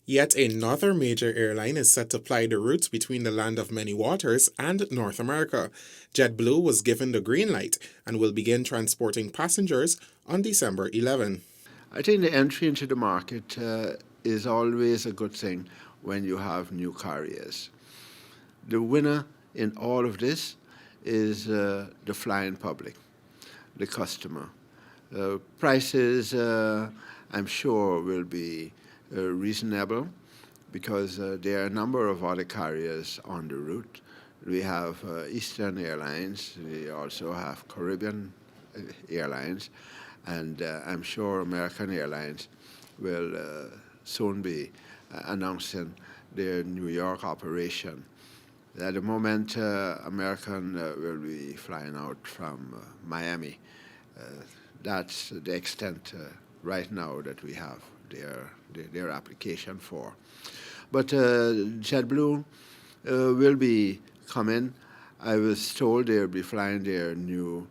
Yet another major airline is set to ply the routes between the land of many waters and North America. JetBlue was given the green light and will begin transporting passengers on December 11. I think the entry into the market is always a good thing when you have new carriers. The winner in all of this is the flying public, the customer. Prices, I'm sure, will be reasonable because there are a number of other carriers on the route. We have Eastern Airlines, we also have Caribbean Airlines, and I'm sure American Airlines will soon be announcing their New York operation. At the moment, American will be flying out from Miami. Uh, that's the extent right now that we have their application for. But JetBlue will be coming. I was told they'll be flying their new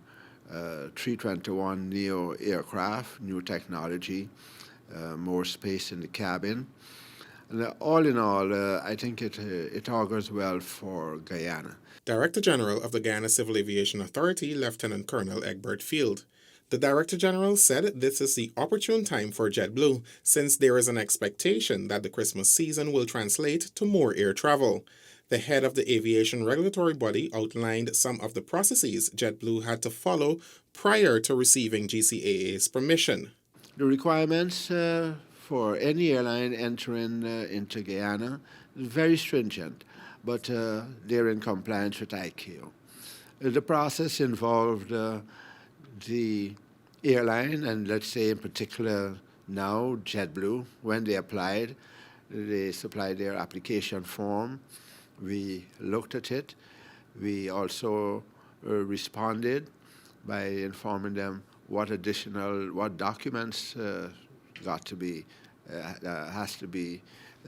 321 Neo aircraft, new technology, more space in the cabin. And all in all, I think it augurs well for Guyana. Director General of the Guyana Civil Aviation Authority, Lieutenant Colonel Egbert Field. The Director General said this is the opportune time for JetBlue since there is an expectation that the Christmas season will translate to more air travel. The head of the aviation regulatory body outlined some of the processes JetBlue had to follow prior to receiving GCAA's permission. The requirements for any airline entering into Guyana is very stringent, but they're in compliance with ICAO. The process involved the airline, and let's say in particular now JetBlue, when they supplied their application form. We looked at it. We also responded by informing them what documents has to be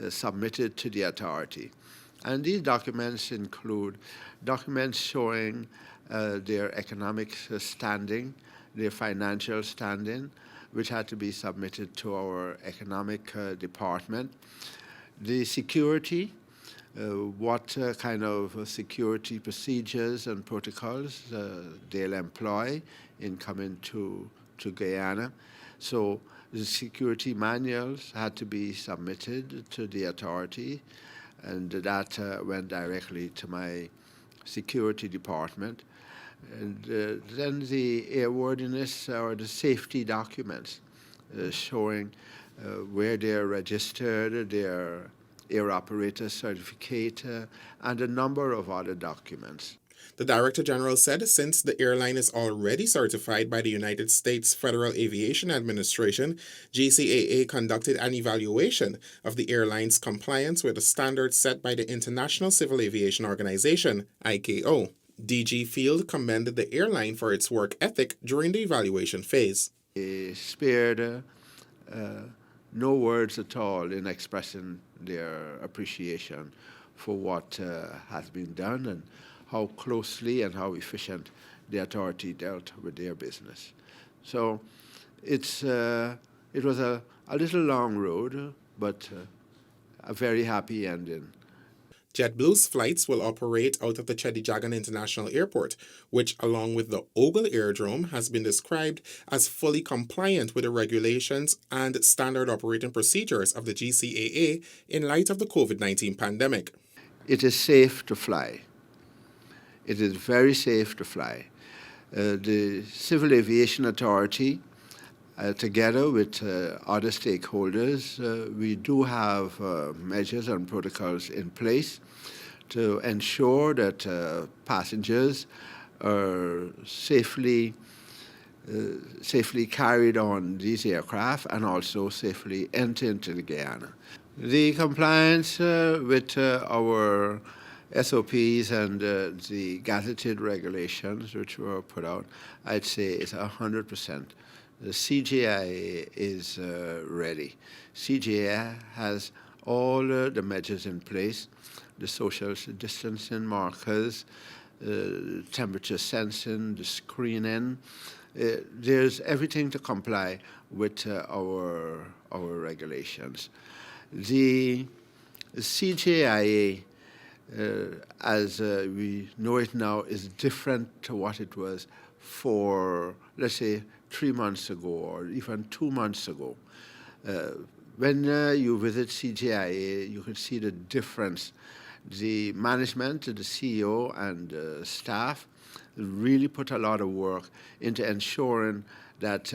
submitted to the authority. And these documents include documents showing their economic standing, their financial standing, which had to be submitted to our economic department. The security, what kind of security procedures and protocols they'll employ in coming to Guyana. So the security manuals had to be submitted to the authority, and that went directly to my security department. And then the airworthiness or the safety documents showing where they're registered, their air operator certificate, and a number of other documents. The Director General said since the airline is already certified by the United States Federal Aviation Administration, GCAA conducted an evaluation of the airline's compliance with the standards set by the International Civil Aviation Organization, ICAO. DG Field commended the airline for its work ethic during the evaluation phase. They spared no words at all in expressing their appreciation for what has been done and how closely and how efficient the authority dealt with their business. So it was a little long road, but a very happy ending. JetBlue's flights will operate out of the Chedijagan International Airport, which, along with the Ogle Aerodrome, has been described as fully compliant with the regulations and standard operating procedures of the GCAA in light of the COVID-19 pandemic. It is safe to fly. It is very safe to fly. The Civil Aviation Authority, together with other stakeholders, we do have measures and protocols in place to ensure that passengers are safely carried on these aircraft and also safely enter into the Guyana. The compliance with our SOPs and the gazetted regulations which were put out, I'd say is 100%. The CGI is ready. CGI has all the measures in place, the social distancing markers, temperature sensing, the screening. There's everything to comply with our regulations. The CJIA, as we know it now, is different to what it was for, let's say, 3 months ago or even 2 months ago. When you visit CJIA, you can see the difference. The management, the CEO, and staff really put a lot of work into ensuring that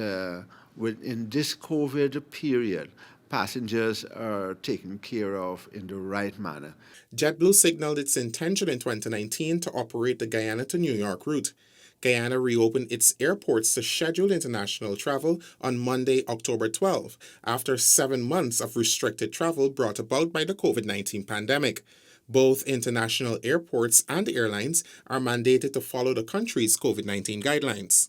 within this COVID period, passengers are taken care of in the right manner. JetBlue signaled its intention in 2019 to operate the Guyana to New York route. Guyana reopened its airports to scheduled international travel on Monday, October 12, after 7 months of restricted travel brought about by the COVID-19 pandemic. Both international airports and airlines are mandated to follow the country's COVID-19 guidelines.